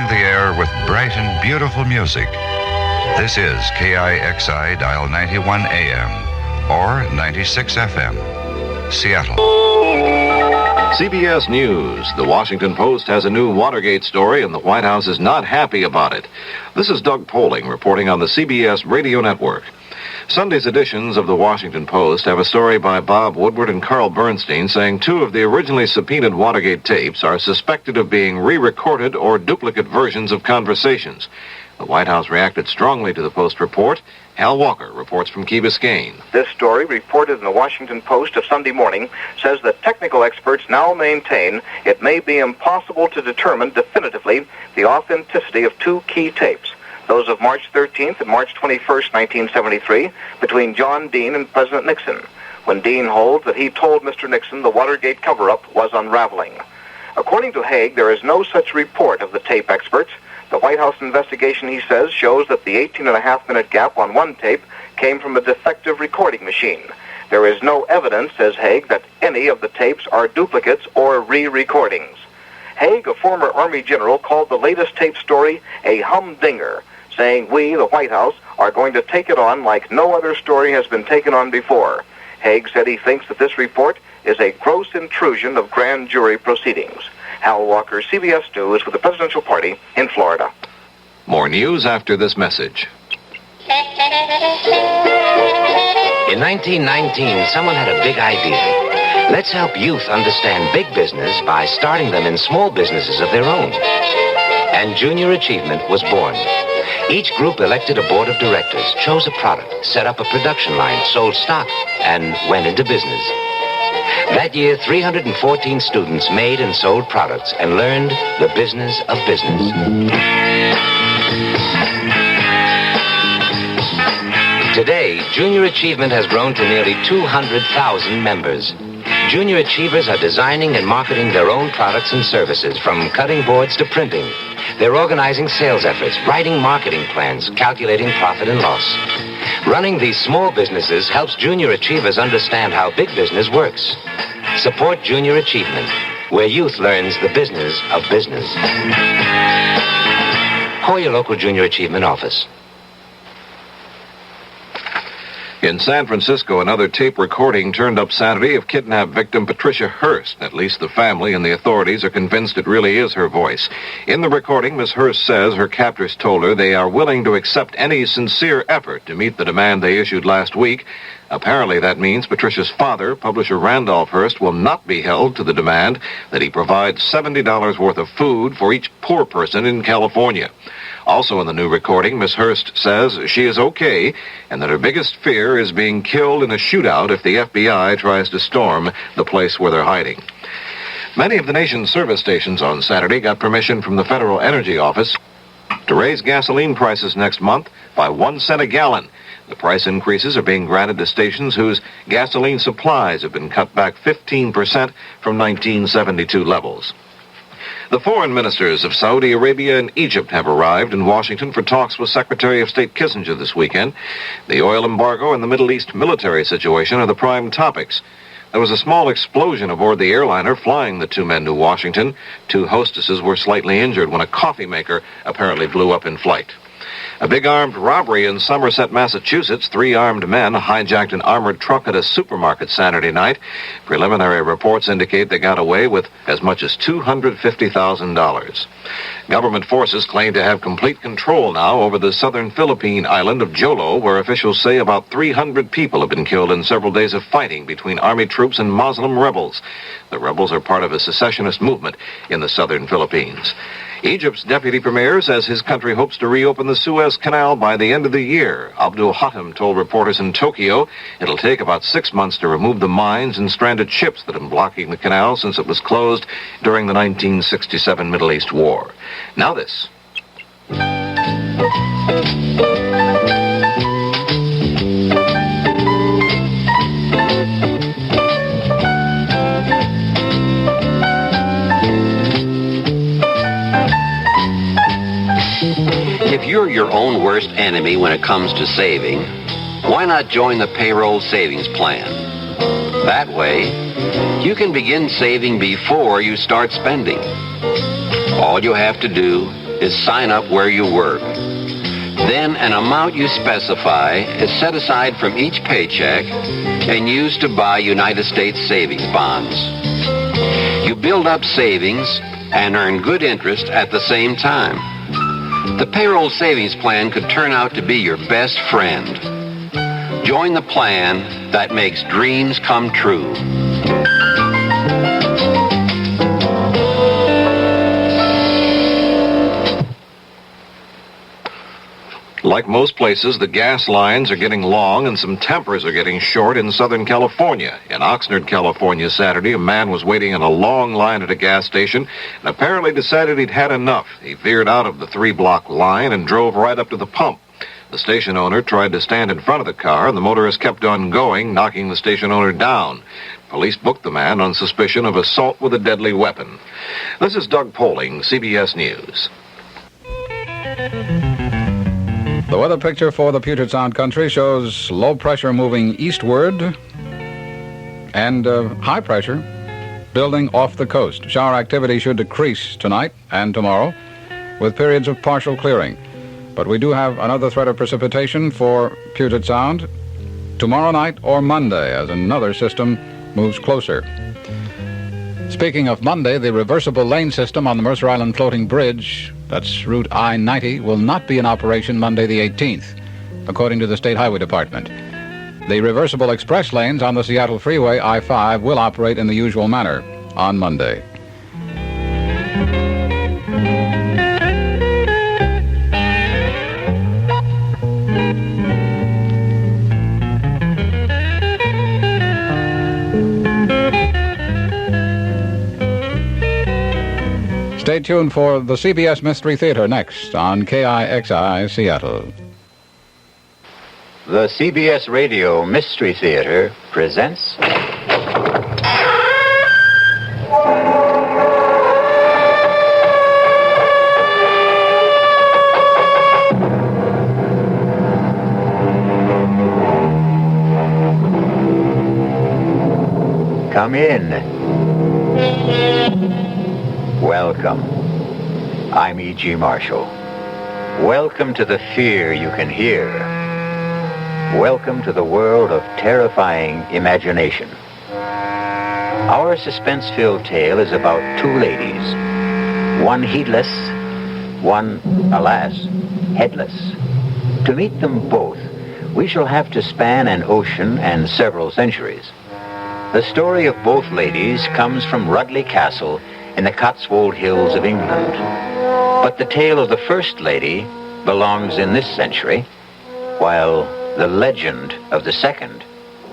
filling the air with bright and beautiful music. This is KIXI, dial 91 AM or 96 FM, Seattle. CBS News. The Washington Post has a new Watergate story, and the White House is not happy about it. This is Doug Poling reporting on the CBS radio network. Sunday's editions of the Washington Post have a story by Bob Woodward and Carl Bernstein saying two of the originally subpoenaed Watergate tapes are suspected of being re-recorded or duplicate versions of conversations. The White House reacted strongly to the Post report. Hal Walker reports from Key Biscayne. This story, reported in the Washington Post of Sunday morning, says that technical experts now maintain it may be impossible to determine definitively the authenticity of two key tapes, those of March 13th and March 21st, 1973, between John Dean and President Nixon, when Dean holds that he told Mr. Nixon the Watergate cover-up was unraveling. According to Haig, there is no such report of the tape experts. The White House investigation, he says, shows that the 18.5-minute gap on one tape came from a defective recording machine. There is no evidence, says Haig, that any of the tapes are duplicates or re-recordings. Haig, a former Army general, called the latest tape story a humdinger, saying we, the White House, are going to take it on like no other story has been taken on before. Haig said he thinks that this report is a gross intrusion of grand jury proceedings. Hal Walker, CBS News, with the presidential party in Florida. More news after this message. In 1919, someone had a big idea. Let's help youth understand big business by starting them in small businesses of their own. And Junior Achievement was born. Each group elected a board of directors, chose a product, set up a production line, sold stock, and went into business. That year, 314 students made and sold products and learned the business of business. Today, Junior Achievement has grown to nearly 200,000 members. Junior Achievers are designing and marketing their own products and services, from cutting boards to printing. They're organizing sales efforts, writing marketing plans, calculating profit and loss. Running these small businesses helps Junior Achievers understand how big business works. Support Junior Achievement, where youth learns the business of business. Call your local Junior Achievement office. In San Francisco, another tape recording turned up Saturday of kidnapped victim Patricia Hearst. At least the family and the authorities are convinced it really is her voice. In the recording, Ms. Hearst says her captors told her they are willing to accept any sincere effort to meet the demand they issued last week. Apparently that means Patricia's father, publisher Randolph Hearst, will not be held to the demand that he provides $70 worth of food for each poor person in California. Also in the new recording, Ms. Hearst says she is okay and that her biggest fear is being killed in a shootout if the FBI tries to storm the place where they're hiding. Many of the nation's service stations on Saturday got permission from the Federal Energy Office to raise gasoline prices next month by 1 cent a gallon. The price increases are being granted to stations whose gasoline supplies have been cut back 15% from 1972 levels. The foreign ministers of Saudi Arabia and Egypt have arrived in Washington for talks with Secretary of State Kissinger this weekend. The oil embargo and the Middle East military situation are the prime topics. There was a small explosion aboard the airliner flying the two men to Washington. Two hostesses were slightly injured when a coffee maker apparently blew up in flight. A big armed robbery in Somerset, Massachusetts. 3 armed men hijacked an armored truck at a supermarket Saturday night. Preliminary reports indicate they got away with as much as $250,000. Government forces claim to have complete control now over the southern Philippine island of Jolo, where officials say about 300 people have been killed in several days of fighting between army troops and Muslim rebels. The rebels are part of a secessionist movement in the southern Philippines. Egypt's deputy premier says his country hopes to reopen the Suez Canal by the end of the year. Abdul Hatem told reporters in Tokyo it'll take about 6 months to remove the mines and stranded ships that have been blocking the canal since it was closed during the 1967 Middle East War. Now this. If you're your own worst enemy when it comes to saving, why not join the payroll savings plan? That way, you can begin saving before you start spending. All you have to do is sign up where you work. Then an amount you specify is set aside from each paycheck and used to buy United States savings bonds. You build up savings and earn good interest at the same time. The payroll savings plan could turn out to be your best friend. Join the plan that makes dreams come true. Like most places, the gas lines are getting long and some tempers are getting short in Southern California. In Oxnard, California, Saturday, a man was waiting in a long line at a gas station and apparently decided he'd had enough. He veered out of the 3-block line and drove right up to the pump. The station owner tried to stand in front of the car, and the motorist kept on going, knocking the station owner down. Police booked the man on suspicion of assault with a deadly weapon. This is Doug Poling, CBS News. The weather picture for the Puget Sound country shows low pressure moving eastward and high pressure building off the coast. Shower activity should decrease tonight and tomorrow with periods of partial clearing. But we do have another threat of precipitation for Puget Sound tomorrow night or Monday as another system moves closer. Speaking of Monday, the reversible lane system on the Mercer Island Floating Bridge, that's Route I-90, will not be in operation Monday the 18th, according to the State Highway Department. The reversible express lanes on the Seattle Freeway, I-5, will operate in the usual manner on Monday. Stay tuned for the CBS Mystery Theater next on KIXI Seattle. The CBS Radio Mystery Theater presents... Come in. Welcome. I'm E.G. Marshall. Welcome to the fear you can hear. Welcome to the world of terrifying imagination. Our suspense-filled tale is about two ladies, one heedless, one, alas, headless. To meet them both, we shall have to span an ocean and several centuries. The story of both ladies comes from Rudley Castle in the Cotswold Hills of England. But the tale of the first lady belongs in this century, while the legend of the second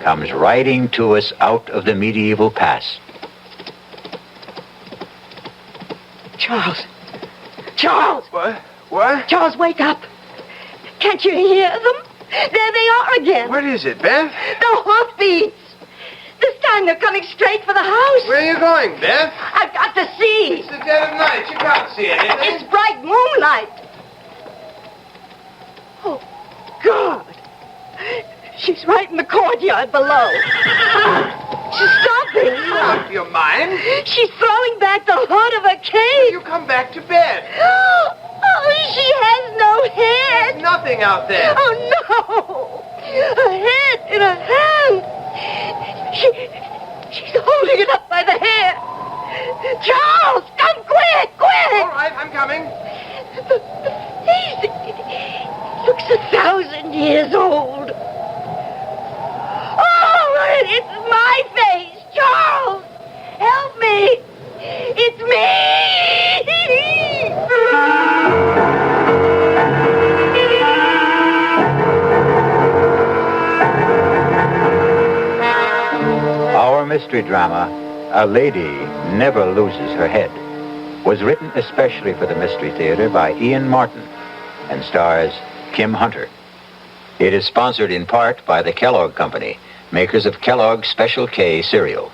comes riding to us out of the medieval past. Charles! Charles! What? Charles, wake up! Can't you hear them? There they are again! What is it, Beth? The hoofbeats! This time they're coming straight for the house. Where are you going, Beth? I've got to see. It's the dead of night. You can't see anything. It's bright moonlight. Oh, God. She's right in the courtyard below. She's stopping. Out of your mind. She's throwing back the hood of a cave. You come back to bed. Oh, she has no head. There's nothing out there. Oh, no. A head in a hand. She's holding it up by the hair. Charles, come quick, quick! All right, I'm coming. The face, it looks 1,000 years old. Oh, it's my face, Charles! Help me! It's me! Our mystery drama, A Lady Never Loses Her Head, was written especially for the Mystery Theater by Ian Martin and stars Kim Hunter. It is sponsored in part by the Kellogg Company, makers of Kellogg's Special K cereal.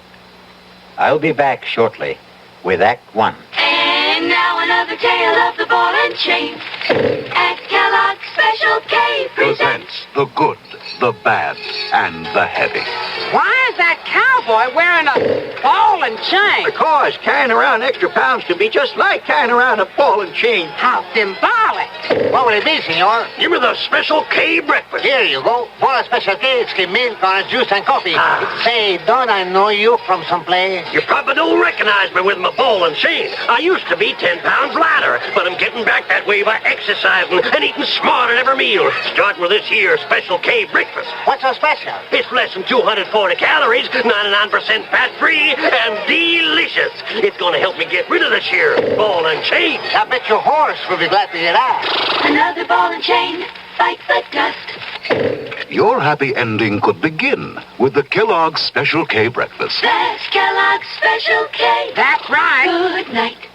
I'll be back shortly with Act One. And now another tale of the ball and chain. At Kellogg's Special K presents The good, the bad, and the heavy. Why is that cow boy wearing a ball and chain. Because carrying around extra pounds can be just like carrying around a ball and chain. How symbolic. What will it be, senor? Give me the Special K breakfast. Here you go. For a special case, milk, orange juice, and coffee. Say, don't I know you from someplace? You probably don't recognize me with my ball and chain. I used to be 10 pounds lighter, but I'm getting back that way by exercising and eating smart at every meal. Starting with this here Special K breakfast. What's so special? It's less than 240 calories, 99% fat-free, and delicious. It's going to help me get rid of this here ball and chain. I bet your horse will be glad to hear that. Another ball and chain bites the dust. Your happy ending could begin with the Kellogg's Special K breakfast. That's Kellogg's Special K. That's right. Good night.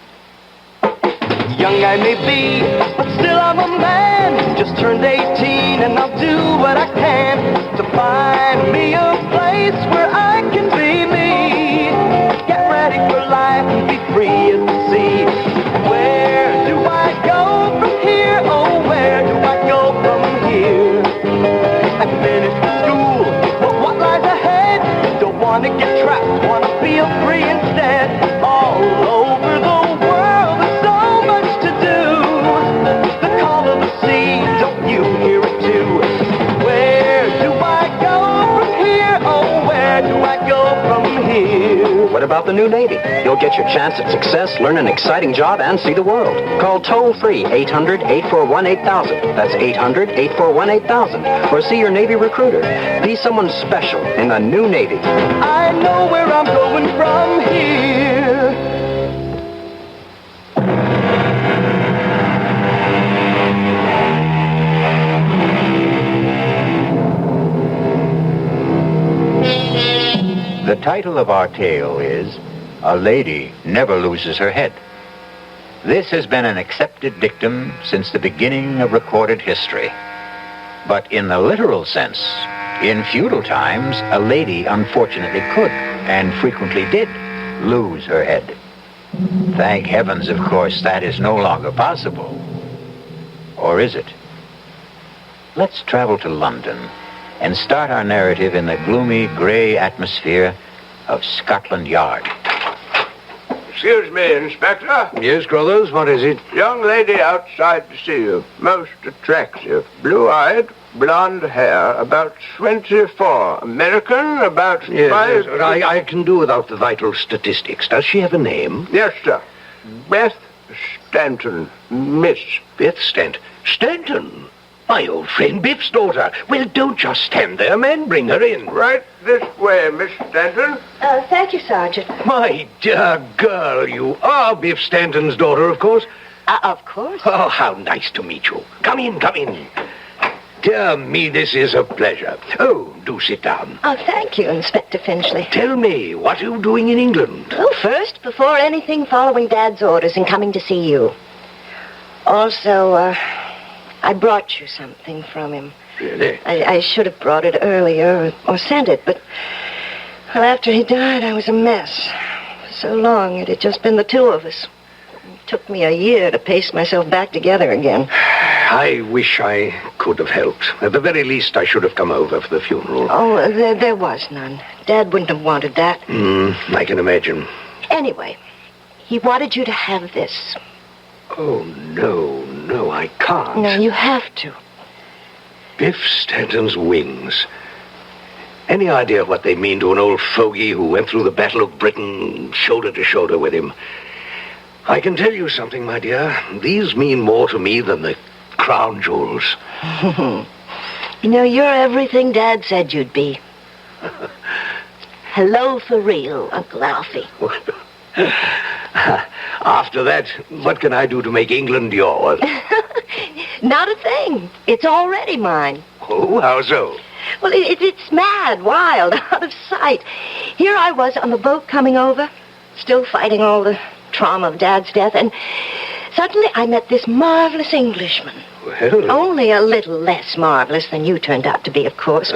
Young I may be, but still I'm a man. Just turned 18 and I'll do what I can to find me a place where I can be me. Get ready for life and be free as the sea. Where do I go from here? Oh, where do I go from here? I finished school, but what lies ahead? Don't want to get trapped, want to feel free instead. All over the world there's so much to do. The call of the sea, don't you hear it too? Where do I go from here? Oh, where do I go from here? What about the new Navy? You'll get your chance at success, learn an exciting job, and see the world. Call toll-free 800-841-8000. That's 800-841-8000. Or see your Navy recruiter. Be someone special in the new Navy. I know where I'm going from here. The title of our tale is A Lady Never Loses Her Head. This has been an accepted dictum since the beginning of recorded history. But in the literal sense, in feudal times, a lady unfortunately could, and frequently did, lose her head. Thank heavens, of course, that is no longer possible. Or is it? Let's travel to London and start our narrative in the gloomy, grey atmosphere of Scotland Yard. Excuse me, Inspector. Yes, Crothers, what is it? Young lady outside to see you. Most attractive. Blue-eyed, blonde hair, about 24. American, about 5... Yes, I can do without the vital statistics. Does she have a name? Yes, sir. Beth Stanton. Miss. Beth Stanton? My old friend Biff's daughter. Well, don't just stand there, man. Bring her in. Right this way, Miss Stanton. Thank you, Sergeant. My dear girl, you are Biff Stanton's daughter, of course. Of course. Oh, how nice to meet you. Come in, come in. Dear me, this is a pleasure. Oh, do sit down. Oh, thank you, Inspector Finchley. Tell me, what are you doing in England? Well, first, before anything, following Dad's orders and coming to see you. Also, I brought you something from him. Really? I should have brought it earlier or sent it, but well, after he died, I was a mess. For so long, it had just been the two of us. It took me a year to paste myself back together again. I wish I could have helped. At the very least, I should have come over for the funeral. Oh, there was none. Dad wouldn't have wanted that. I can imagine. Anyway, he wanted you to have this. Oh, no, I can't. No, you have to. Biff Stanton's wings. Any idea what they mean to an old fogey who went through the Battle of Britain shoulder to shoulder with him? I can tell you something, my dear. These mean more to me than the crown jewels. You know, you're everything Dad said you'd be. Hello for real, Uncle Alfie. After that, what can I do to make England yours? Not a thing. It's already mine. Oh, how so? Well, it's mad, wild, out of sight. Here I was on the boat coming over, still fighting all the trauma of Dad's death, and suddenly I met this marvelous Englishman. Well... Only a little less marvelous than you turned out to be, of course.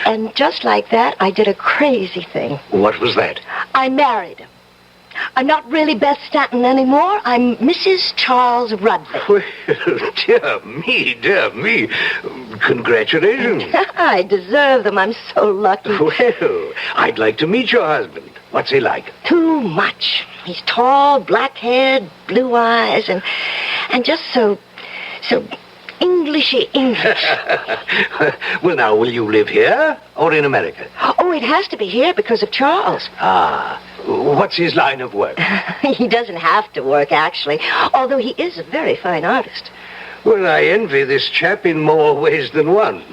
And just like that, I did a crazy thing. What was that? I married him. I'm not really Beth Stanton anymore. I'm Mrs. Charles Rudley. Well, dear me. Congratulations. I deserve them. I'm so lucky. Well, I'd like to meet your husband. What's he like? Too much. He's tall, black-haired, blue eyes, and just so Englishy English. Well, now, will you live here or in America? Oh, it has to be here because of Charles. Ah, what's his line of work? He doesn't have to work, actually, although he is a very fine artist. Well, I envy this chap in more ways than one.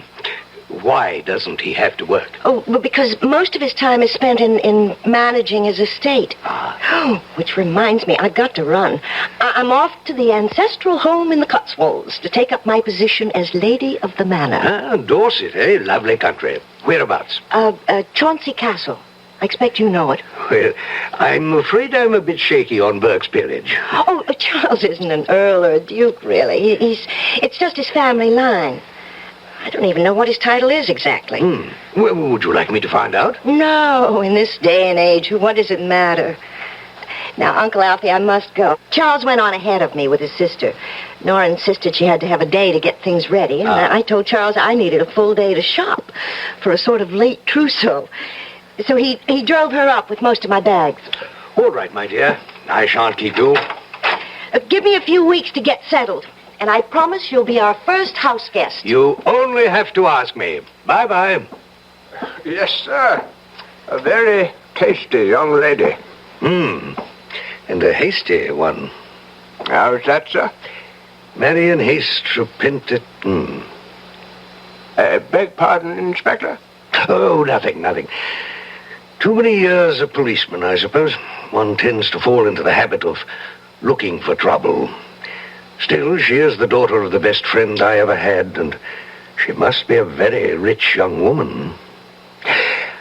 Why doesn't he have to work? Oh, well, because most of his time is spent in managing his estate. Oh, which reminds me, I've got to run. I'm off to the ancestral home in the Cotswolds to take up my position as Lady of the Manor. Ah, Dorset, eh? Lovely country. Whereabouts? Chauncey Castle. I expect you know it. Well, I'm afraid I'm a bit shaky on Burke's peerage. Oh, Charles isn't an earl or a duke, really. It's just his family line. I don't even know what his title is exactly. Well, would you like me to find out? No, in this day and age, what does it matter? Now, Uncle Alfie, I must go. Charles went on ahead of me with his sister. Nora insisted she had to have a day to get things ready, and I told Charles I needed a full day to shop for a sort of late trousseau. So he drove her up with most of my bags. All right, my dear. I shan't keep you. Give me a few weeks to get settled. And I promise you'll be our first house guest. You only have to ask me. Bye-bye. Yes, sir. A very tasty young lady. And a hasty one. How's that, sir? Marion Haste repented. Beg pardon, Inspector? Oh, nothing. Too many years a policeman, I suppose. One tends to fall into the habit of looking for trouble. Still, she is the daughter of the best friend I ever had, and she must be a very rich young woman.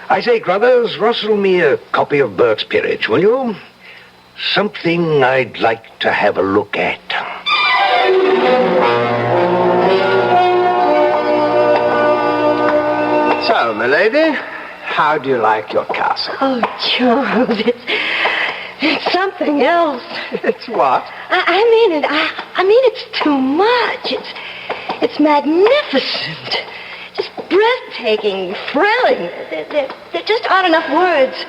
I say, Crothers, rustle me a copy of Burke's Peerage, will you? Something I'd like to have a look at. So, milady, how do you like your castle? Oh, Charles, it's something else. It's what? I mean it. I mean it's too much. It's magnificent. Just breathtaking, thrilling. There just aren't enough words.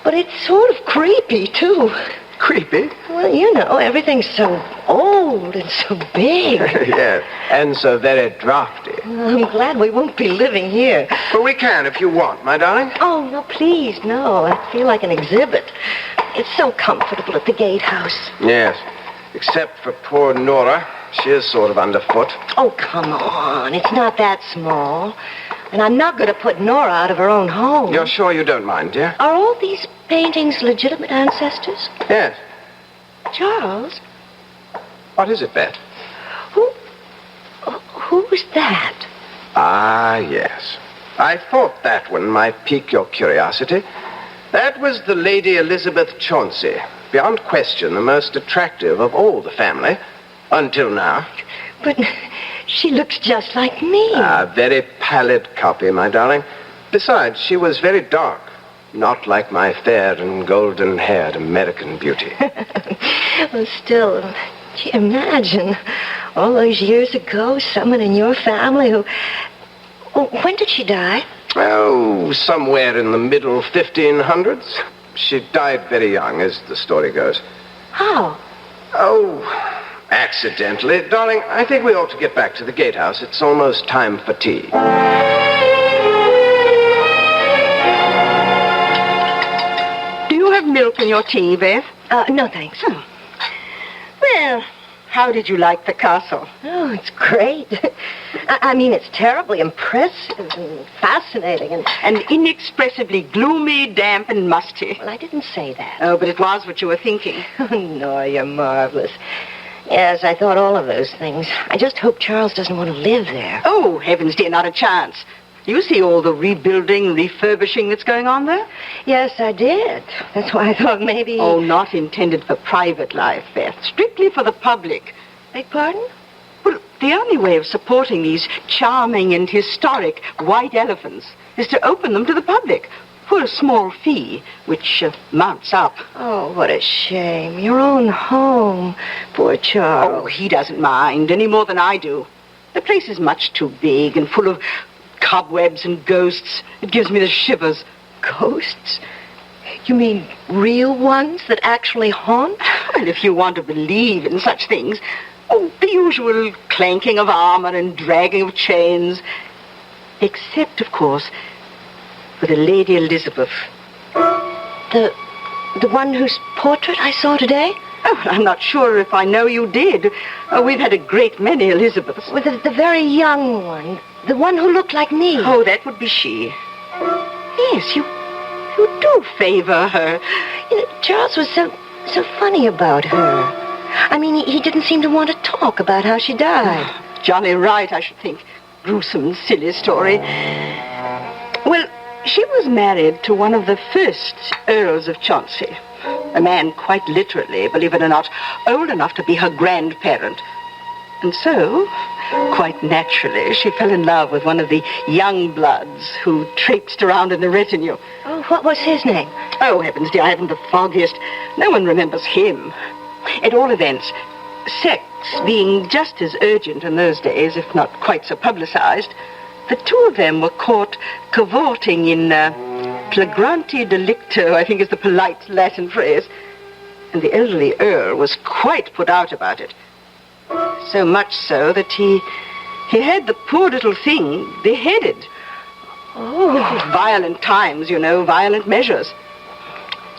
But it's sort of creepy, too. Creepy? Well, you know, everything's so old and so big. Yes, and so very drafty. I'm glad we won't be living here. Well, we can if you want, my darling. Oh, no, please, no. I feel like an exhibit. It's so comfortable at the gatehouse. Yes, except for poor Nora. She is sort of underfoot. Oh, come on. It's not that small. And I'm not going to put Nora out of her own home. You're sure you don't mind, dear? Are all these paintings legitimate ancestors? Yes. Charles? What is it, Beth? Who's that? Ah, yes. I thought that one might pique your curiosity. That was the Lady Elizabeth Chauncey. Beyond question, the most attractive of all the family. Until now. But she looks just like me. A very pallid copy, my darling. Besides, she was very dark. Not like my fair and golden-haired American beauty. Well, still, imagine all those years ago, someone in your family who... Oh, when did she die? Oh, somewhere in the middle 1500s. She died very young, as the story goes. How? Oh, accidentally. Darling, I think we ought to get back to the gatehouse. It's almost time for tea. Do you have milk in your tea, Beth? No, thanks. Well, how did you like the castle? Oh, it's great. I mean, it's terribly impressive and fascinating and inexpressibly gloomy, damp, and musty. Well, I didn't say that. Oh, but it was what you were thinking. Oh, no, you're marvelous. Yes, I thought all of those things. I just hope Charles doesn't want to live there. Oh, heavens, dear, not a chance. You see all the rebuilding, refurbishing that's going on there? Yes, I did. That's why I thought maybe... Oh, not intended for private life, Beth. Strictly for the public. Beg pardon? Well, the only way of supporting these charming and historic white elephants is to open them to the public for a small fee, which mounts up. Oh, what a shame. Your own home. Poor Charles. Oh, he doesn't mind any more than I do. The place is much too big and full of cobwebs and ghosts. It gives me the shivers. Ghosts? You mean real ones that actually haunt? Well, if you want to believe in such things. Oh, the usual clanking of armor and dragging of chains. Except, of course, for the Lady Elizabeth. The one whose portrait I saw today? Oh, I'm not sure if I know you did. We've had a great many Elizabeths. Well, the very young one. The one who looked like me. Oh, that would be she. Yes, you do favor her. You know, Charles was so funny about her. I mean, he didn't seem to want to talk about how she died. Johnny Wright, I should think. Gruesome, silly story. Well, she was married to one of the first Earls of Chauncey. A man quite literally, believe it or not, old enough to be her grandparent. And so, quite naturally, she fell in love with one of the young bloods who traipsed around in the retinue. Oh, what was his name? Oh, heavens, dear, I haven't the foggiest. No one remembers him. At all events, sex being just as urgent in those days, if not quite so publicized, the two of them were caught cavorting in flagrante delicto, I think is the polite Latin phrase. And the elderly Earl was quite put out about it. So much so that he had the poor little thing beheaded. Oh. Violent times, you know, violent measures.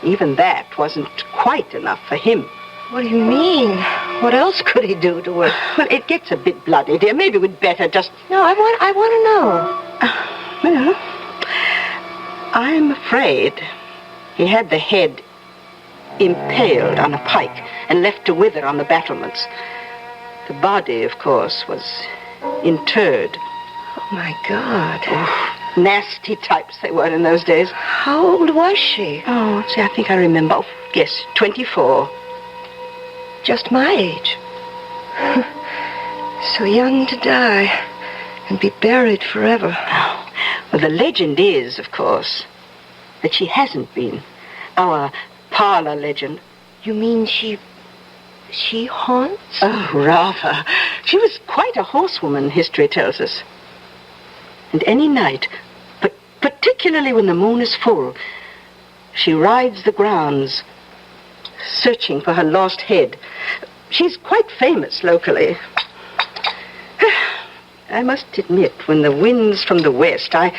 Even that wasn't quite enough for him. What do you mean? What else could he do to her? Well, it gets a bit bloody, dear. Maybe we'd better just... No, I want to know. Well, I'm afraid he had the head impaled on a pike and left to wither on the battlements. The body, of course, was interred. Oh, my God. Oh, nasty types they were in those days. How old was she? Oh, see, I think I remember. Oh, yes, 24. Just my age. So young to die and be buried forever. Oh, well, the legend is, of course, that she hasn't been. Our parlor legend. You mean she haunts? Oh, rather. She was quite a horsewoman, history tells us. And any night, but particularly when the moon is full, she rides the grounds, searching for her lost head. She's quite famous locally. I must admit, when the wind's from the west, I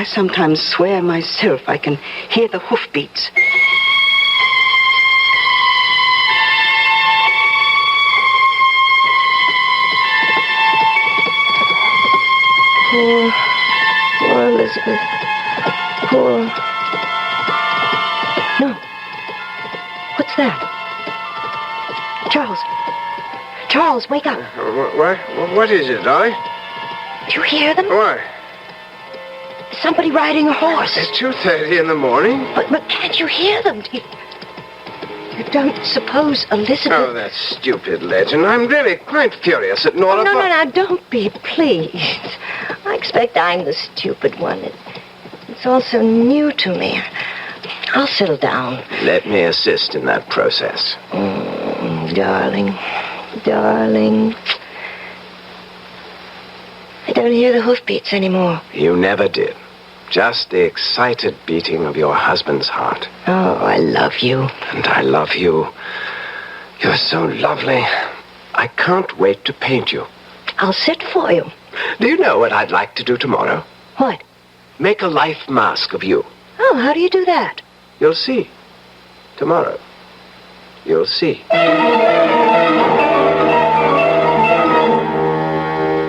sometimes swear myself I can hear the hoofbeats. Poor Elizabeth. Poor... No. What's that? Charles, wake up. What is it, Dolly? Do you hear them? What? Somebody riding a horse. It's 2:30 in the morning. But can't you hear them? You don't suppose Elizabeth... Oh, that stupid legend. I'm really quite furious at Nora... No, don't be, please. I expect I'm the stupid one. It's all so new to me. I'll settle down. Let me assist in that process. Darling. I don't hear the hoofbeats anymore. You never did. Just the excited beating of your husband's heart. Oh, I love you. And I love you. You're so lovely. I can't wait to paint you. I'll sit for you. Do you know what I'd like to do tomorrow? What? Make a life mask of you. Oh, how do you do that? You'll see. Tomorrow. You'll see.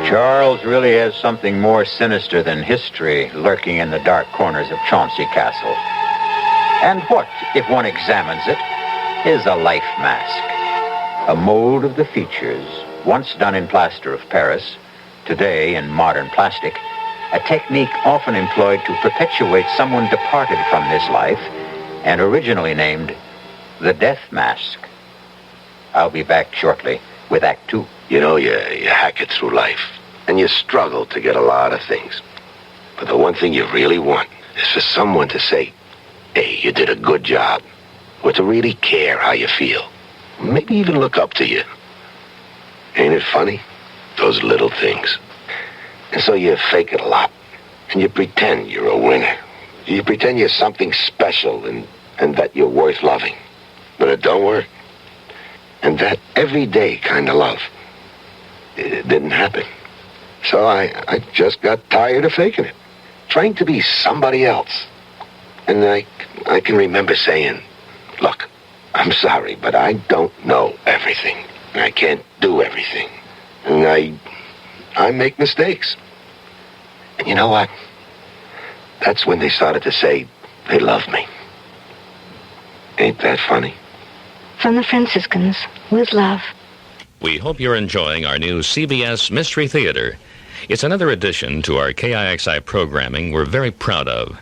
Charles really has something more sinister than history lurking in the dark corners of Chauncey Castle. And what, if one examines it, is a life mask? A mold of the features, once done in plaster of Paris, today in modern plastic, a technique often employed to perpetuate someone departed from this life and originally named the death mask. I'll be back shortly with Act 2. You know, you hack it through life, and you struggle to get a lot of things. But the one thing you really want is for someone to say, hey, you did a good job, or to really care how you feel. Maybe even look up to you. Ain't it funny? those little things. And so you fake it a lot. And you pretend you're a winner. You pretend you're something special and that you're worth loving. But it don't work. And that everyday kind of love, it didn't happen. So I just got tired of faking it. Trying to be somebody else. And I can remember saying, look, I'm sorry, but I don't know everything. And I can't do everything. And I make mistakes. And you know what? That's when they started to say they love me. Ain't that funny? From the Franciscans, with love. We hope you're enjoying our new CBS Mystery Theater. It's another addition to our KIXI programming we're very proud of.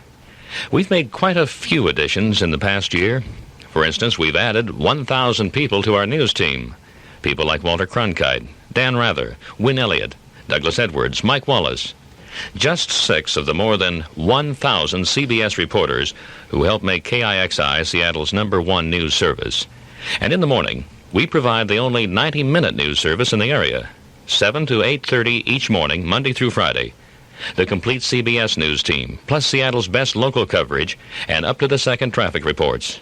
We've made quite a few additions in the past year. For instance, we've added 1,000 people to our news team. People like Walter Cronkite, Dan Rather, Wynn Elliott, Douglas Edwards, Mike Wallace. Just 6 of the more than 1,000 CBS reporters who help make KIXI Seattle's #1 news service. And in the morning, we provide the only 90-minute news service in the area, 7 to 8:30 each morning, Monday through Friday. The complete CBS news team, plus Seattle's best local coverage and up-to-the-second traffic reports.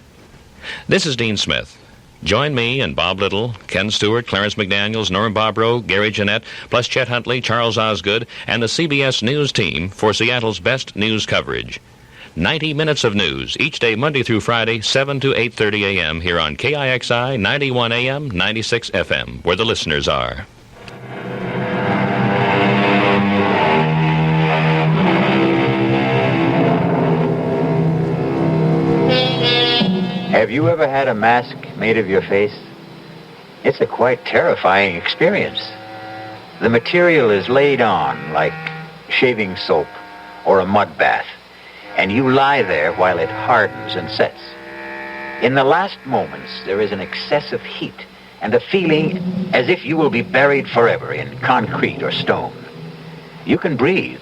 This is Dean Smith. Join me and Bob Little, Ken Stewart, Clarence McDaniels, Norm Bobrow, Gary Jeanette, plus Chet Huntley, Charles Osgood, and the CBS News team for Seattle's best news coverage. 90 minutes of news each day, Monday through Friday, 7 to 8:30 a.m. here on KIXI 91 AM, 96 FM, where the listeners are. Have you ever had a mask made of your face? It's a quite terrifying experience. The material is laid on like shaving soap or a mud bath, and you lie there while it hardens and sets. In the last moments, there is an excessive heat and a feeling as if you will be buried forever in concrete or stone. You can breathe,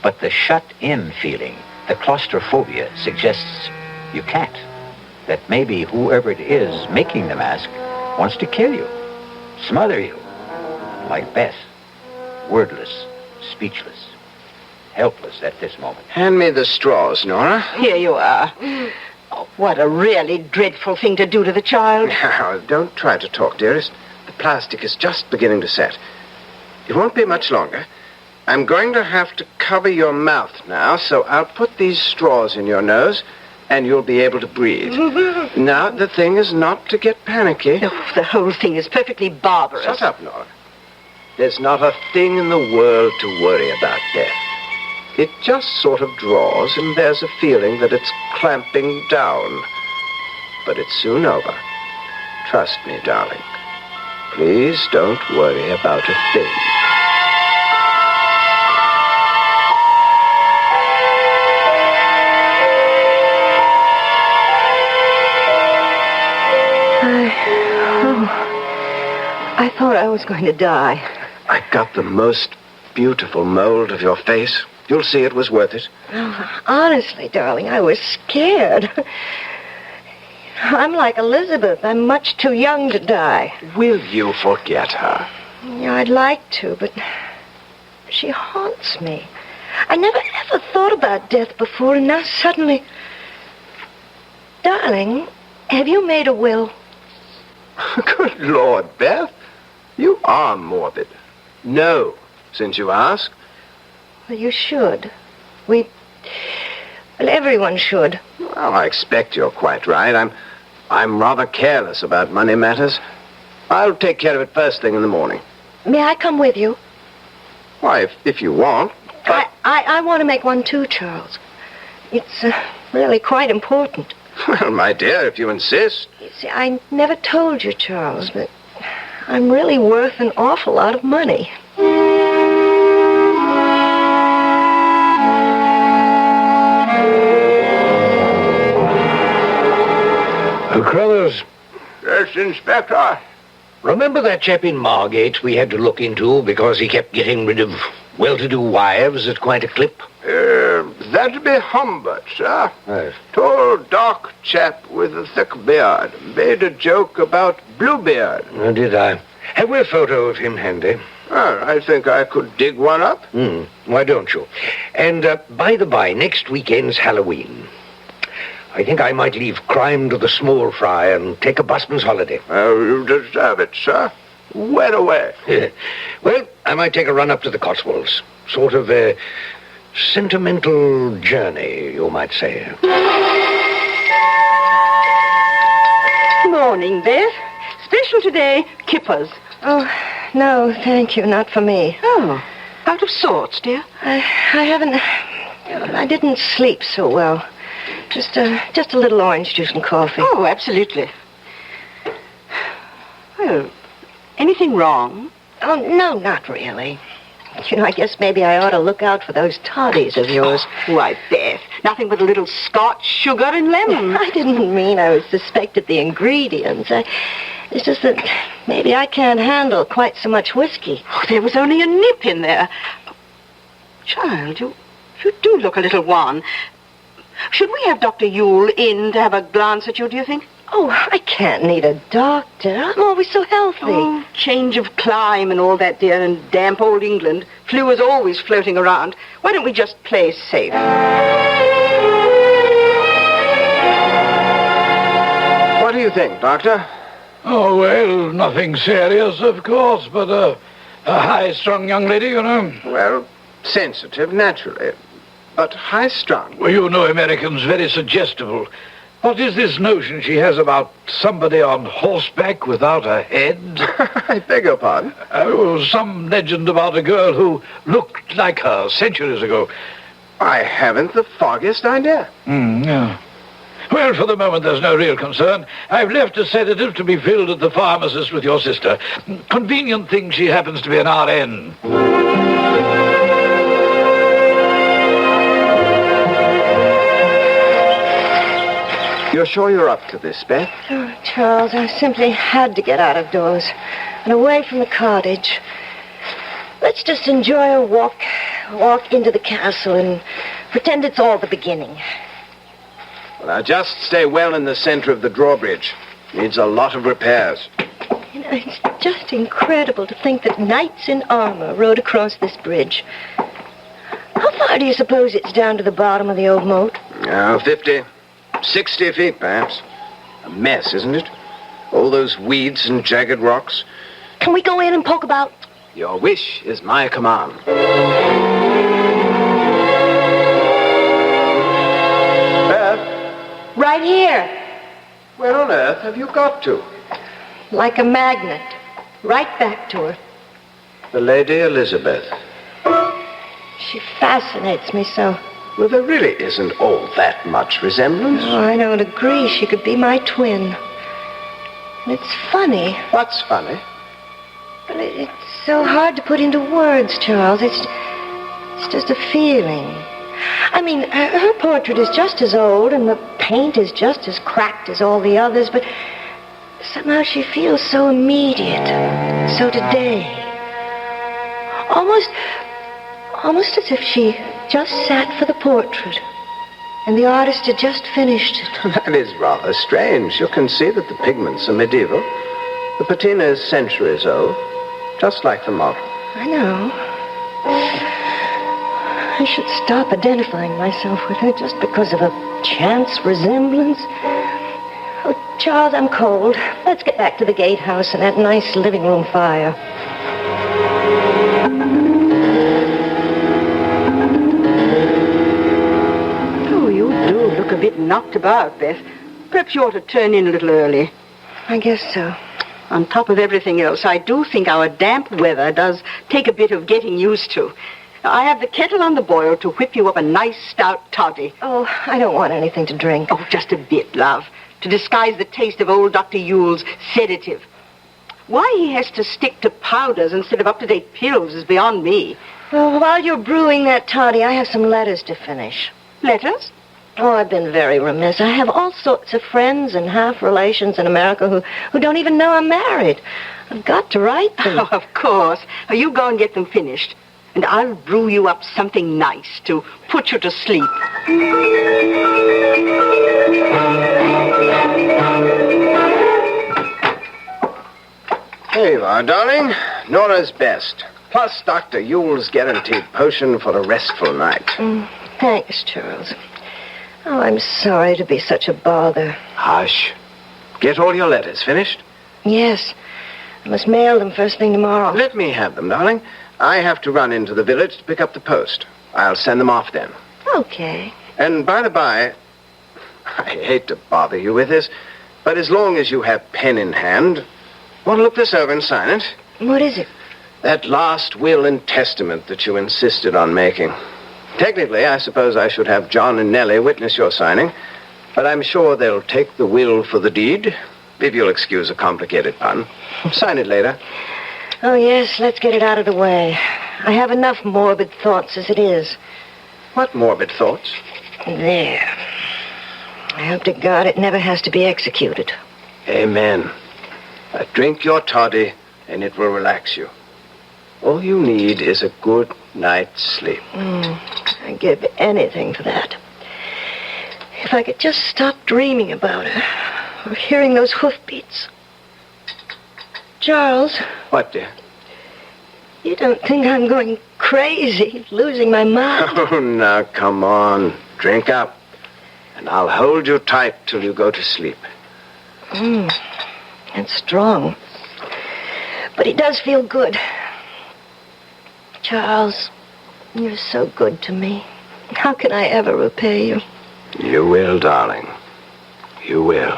but the shut-in feeling, the claustrophobia, suggests you can't. That maybe whoever it is making the mask wants to kill you, smother you, like Beth, wordless, speechless, helpless at this moment. Hand me the straws, Nora. Here you are. Oh, what a really dreadful thing to do to the child. Now, don't try to talk, dearest. The plastic is just beginning to set. It won't be much longer. I'm going to have to cover your mouth now, so I'll put these straws in your nose, and you'll be able to breathe. Now, the thing is not to get panicky. Oh, the whole thing is perfectly barbarous. Shut up, Nora. There's not a thing in the world to worry about, death. It just sort of draws, and there's a feeling that it's clamping down. But it's soon over. Trust me, darling. Please don't worry about a thing. I thought I was going to die. I got the most beautiful mold of your face. You'll see it was worth it. Oh, honestly, darling, I was scared. I'm like Elizabeth. I'm much too young to die. Will you forget her? Yeah, I'd like to, but she haunts me. I never ever thought about death before, and now suddenly... Darling, have you made a will? Good Lord, Beth. You are morbid. No, since you ask. Well, you should. Well, everyone should. Well, I expect you're quite right. I'm rather careless about money matters. I'll take care of it first thing in the morning. May I come with you? Why, if you want. But... I want to make one too, Charles. It's really quite important. Well, my dear, if you insist. You see, I never told you, Charles, but I'm really worth an awful lot of money. Crothers. Yes, Inspector. Remember that chap in Margate we had to look into because he kept getting rid of well-to-do wives at quite a clip? That'd be Humbert, sir. Yes. Tall, dark chap with a thick beard. Made a joke about Bluebeard. Oh, did I? Have we a photo of him handy? Well, I think I could dig one up. Why don't you? And by the by, next weekend's Halloween. I think I might leave crime to the small fry and take a busman's holiday. You deserve it, sir. When away? Well, I might take a run up to the Cotswolds. Sort of a sentimental journey, you might say. Morning, Beth. Special today, kippers. Oh, no, thank you, not for me. Oh, out of sorts, dear? I didn't sleep so well. Just a little orange juice and coffee. Oh, absolutely. Well, anything wrong? Oh, no, not really. You know, I guess maybe I ought to look out for those toddies of yours. Why, Beth, nothing but a little scotch, sugar, and lemon. I didn't mean I suspected the ingredients. It's just that maybe I can't handle quite so much whiskey. Oh, there was only a nip in there. Child, you do look a little wan. Should we have Dr. Yule in to have a glance at you, do you think? Oh, I can't need a doctor. I'm always so healthy. Oh, change of clime and all that, dear, and damp old England. Flu is always floating around. Why don't we just play safe? What do you think, Doctor? Oh, well, nothing serious, of course, but a high-strung young lady, you know. Well, sensitive, naturally, but high-strung. Well, you know Americans, very suggestible. What is this notion she has about somebody on horseback without a head? I beg your pardon? Some legend about a girl who looked like her centuries ago. I haven't the foggiest idea. Yeah. Well, for the moment, there's no real concern. I've left a sedative to be filled at the pharmacist with your sister. Convenient thing she happens to be an RN. You're sure you're up to this, Beth? Oh, Charles, I simply had to get out of doors and away from the cottage. Let's just enjoy a walk into the castle and pretend it's all the beginning. Well, now, just stay well in the center of the drawbridge. Needs a lot of repairs. You know, it's just incredible to think that knights in armor rode across this bridge. How far do you suppose it's down to the bottom of the old moat? 50, 60 feet, perhaps. A mess, isn't it? All those weeds and jagged rocks. Can we go in and poke about? Your wish is my command. Beth? Right here. Where on earth have you got to? Like a magnet. Right back to her. The Lady Elizabeth. She fascinates me so. Well, there really isn't all that much resemblance. Oh, I don't agree. She could be my twin. And it's funny. What's funny? Well, it's so hard to put into words, Charles. It's just a feeling. I mean, her portrait is just as old, and the paint is just as cracked as all the others, but somehow she feels so immediate, so today. Almost as if she just sat for the portrait, and the artist had just finished it. That is rather strange. You can see that the pigments are medieval. The patina is centuries old, just like the model. I know. I should stop identifying myself with her just because of a chance resemblance. Oh, Charles, I'm cold. Let's get back to the gatehouse and that nice living room fire. A bit knocked about, Beth. Perhaps you ought to turn in a little early. I guess so. On top of everything else, I do think our damp weather does take a bit of getting used to. I have the kettle on the boil to whip you up a nice stout toddy. Oh, I don't want anything to drink. Oh, just a bit, love, to disguise the taste of old Dr. Yule's sedative. Why he has to stick to powders instead of up-to-date pills is beyond me. Well, while you're brewing that toddy, I have some letters to finish. Letters? Oh, I've been very remiss. I have all sorts of friends and half-relations in America who don't even know I'm married. I've got to write them. Oh, of course. You go and get them finished. And I'll brew you up something nice to put you to sleep. Here you are, darling. Nora's best. Plus Dr. Yule's guaranteed potion for a restful night. Thanks, Charles. Oh, I'm sorry to be such a bother. Hush. Get all your letters finished? Yes. I must mail them first thing tomorrow. Let me have them, darling. I have to run into the village to pick up the post. I'll send them off then. Okay. And by the by, I hate to bother you with this, but as long as you have pen in hand, want to look this over and sign it? What is it? That last will and testament that you insisted on making. Technically, I suppose I should have John and Nellie witness your signing, but I'm sure they'll take the will for the deed, if you'll excuse a complicated pun. Sign it later. Oh, yes, let's get it out of the way. I have enough morbid thoughts as it is. What morbid thoughts? There. I hope to God it never has to be executed. Amen. Drink your toddy, and it will relax you. All you need is a good night's sleep. I'd give anything for that. If I could just stop dreaming about her, or hearing those hoofbeats. Charles. What, dear? You don't think I'm going crazy, losing my mind? Oh, now, come on. Drink up. And I'll hold you tight till you go to sleep. It's strong. But it does feel good. Charles, you're so good to me. How can I ever repay you? You will, darling. You will.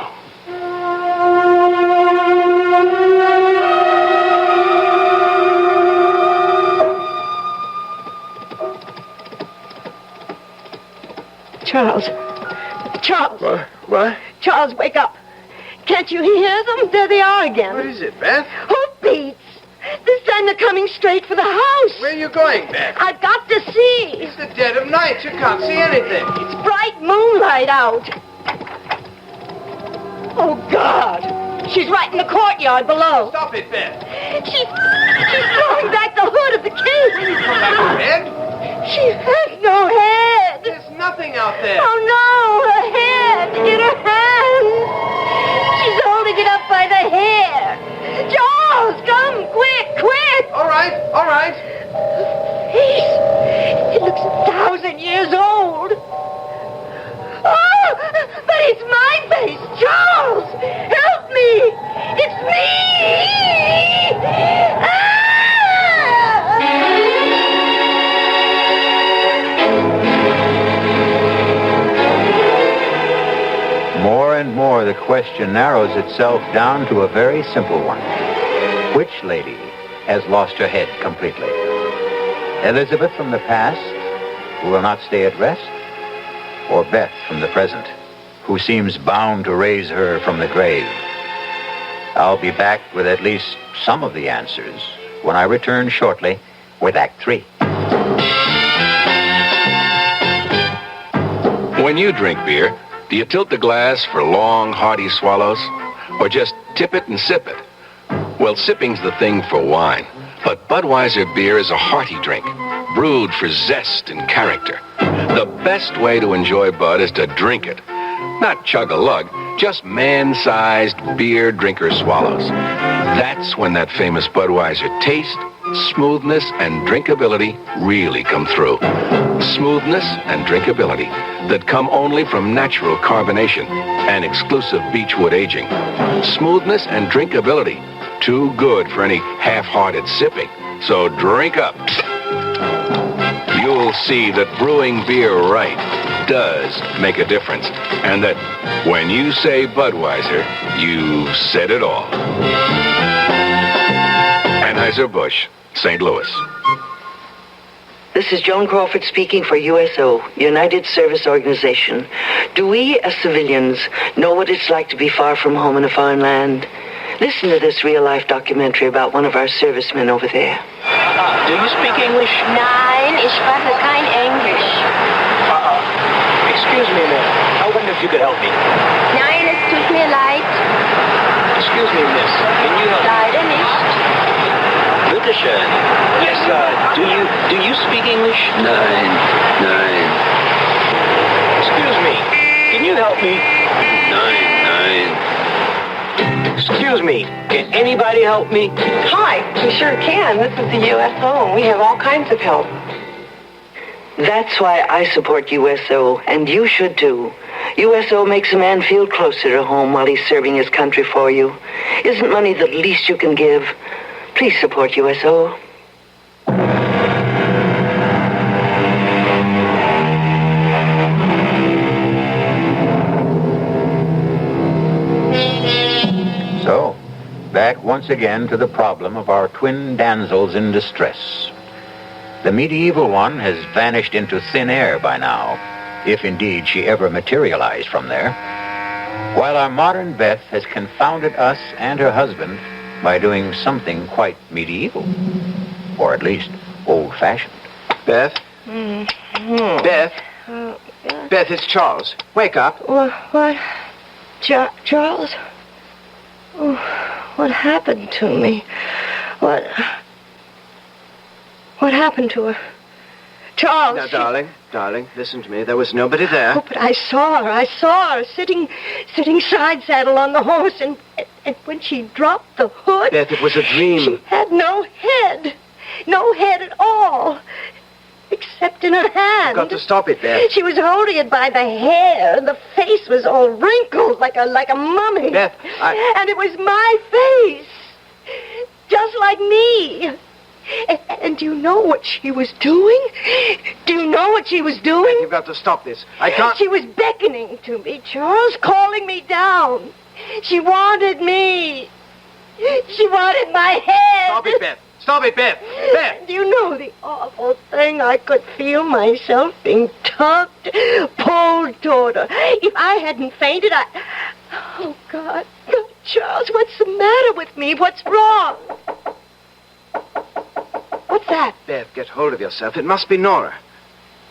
Charles. Charles. What? Charles, wake up. Can't you hear them? There they are again. What is it, Beth? Hoofbeats. This time they're coming straight for the house. Where are you going, Beth? I've got to see. It's the dead of night. You can't see anything. It's bright moonlight out. Oh, God. She's right in the courtyard below. Stop it, Beth. She's throwing back the hood of the case. Throw back her head? She has no head. There's nothing out there. Oh, no. Her head in her hand. She's holding it up by the hair. Charles, come, quick. All right. Face. It looks 1,000 years old. Oh, but it's my face. Charles, help me. It's me. More and more, the question narrows itself down to a very simple one. Which lady has lost her head completely? Elizabeth from the past, who will not stay at rest? Or Beth from the present, who seems bound to raise her from the grave? I'll be back with at least some of the answers when I return shortly with Act 3. When you drink beer, do you tilt the glass for long, hearty swallows? Or just tip it and sip it? Well, sipping's the thing for wine. But Budweiser beer is a hearty drink, brewed for zest and character. The best way to enjoy Bud is to drink it. Not chug a lug, just man-sized beer drinker swallows. That's when that famous Budweiser taste, smoothness, and drinkability really come through. Smoothness and drinkability that come only from natural carbonation and exclusive beechwood aging. Smoothness and drinkability, too good for any half-hearted sipping. So drink up. You'll see that brewing beer right does make a difference, and that when you say Budweiser, you've said it all. Anheuser-Busch, St. Louis. This is Joan Crawford speaking for USO, United Service Organization. Do we, as civilians, know what it's like to be far from home in a foreign land? Listen to this real-life documentary about one of our servicemen over there. Do you speak English? Nein, ich spreche kein Englisch. Excuse me a minute. I wonder if you could help me. Nein, es tut mir leid. Excuse me, miss. Can you help me? Leider nicht. Bitte schön. Yes, do you speak English? Nein. Excuse me. Can you help me? Nein. Excuse me, can anybody help me? Hi, we sure can. This is the USO, and we have all kinds of help. That's why I support USO, and you should too. USO makes a man feel closer to home while he's serving his country for you. Isn't money the least you can give? Please support USO. So, back once again to the problem of our twin damsels in distress. The medieval one has vanished into thin air by now, if indeed she ever materialized from there, while our modern Beth has confounded us and her husband by doing something quite medieval, or at least old-fashioned. Beth? Beth? Beth, it's Charles. Wake up. What? Charles? Oh, what happened to me? What happened to her? Charles! Now, darling, listen to me. There was nobody there. Oh, but I saw her sitting side saddle on the horse, and when she dropped the hood... Beth, it was a dream. She had no head at all, except in her hand. You've got to stop it, Beth. She was holding it by the hair, and the face was all wrinkled like a mummy. Beth, And it was my face, just like me. And do you know what she was doing? Do you know what she was doing? You've got to stop this. I can't... She was beckoning to me, Charles, calling me down. She wanted me. She wanted my head. Stop it, Beth. Stop it, Beth. Beth. Do you know the awful thing? I could feel myself being tugged, pulled toward her. If I hadn't fainted, Oh, God. Charles, what's the matter with me? What's wrong? What's that? Beth, get hold of yourself. It must be Nora.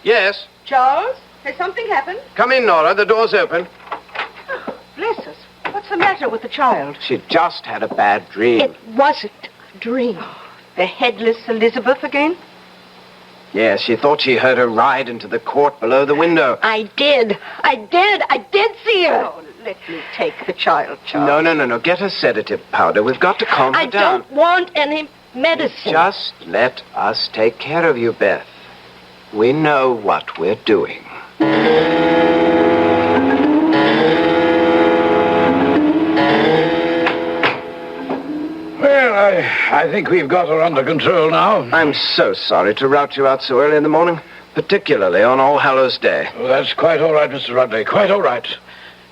Yes? Charles, has something happened? Come in, Nora. The door's open. Oh, bless us. What's the matter with the child? She just had a bad dream. It wasn't a dream. The headless Elizabeth again? Yes, she thought she heard her ride into the court below the window. I did see her. Oh, let me take the child, Charles. No. Get a sedative powder. We've got to calm her down. I don't want any medicine. Just let us take care of you, Beth. We know what we're doing. Well, I think we've got her under control now. I'm so sorry to rout you out so early in the morning, particularly on All Hallows Day. Oh, that's quite all right, Mr. Rudley, quite all right.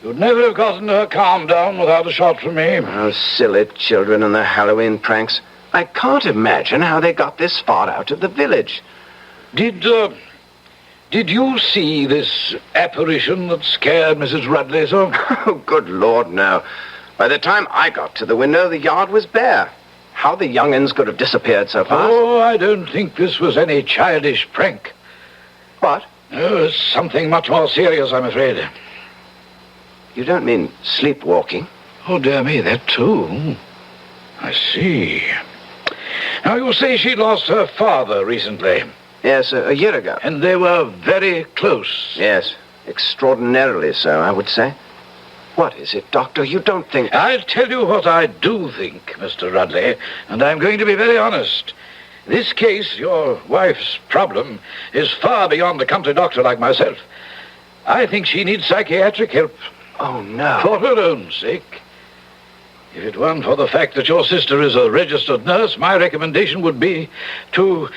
You'd never have gotten her calmed down without a shot from me. Oh, silly children and their Halloween pranks. I can't imagine how they got this far out of the village. Did you see this apparition that scared Mrs. Rudley so? Oh, good Lord, no. By the time I got to the window, the yard was bare. How the young'uns could have disappeared so fast? Oh, I don't think this was any childish prank. What? Oh, it's something much more serious, I'm afraid. You don't mean sleepwalking? Oh, dear me, that too. I see. Now, you say she lost her father recently. Yes, a year ago. And they were very close. Yes, extraordinarily so, I would say. What is it, Doctor? You don't think... I'll tell you what I do think, Mr. Rudley, and I'm going to be very honest. This case, your wife's problem, is far beyond a country doctor like myself. I think she needs psychiatric help. Oh, no. For her own sake. If it weren't for the fact that your sister is a registered nurse, my recommendation would be to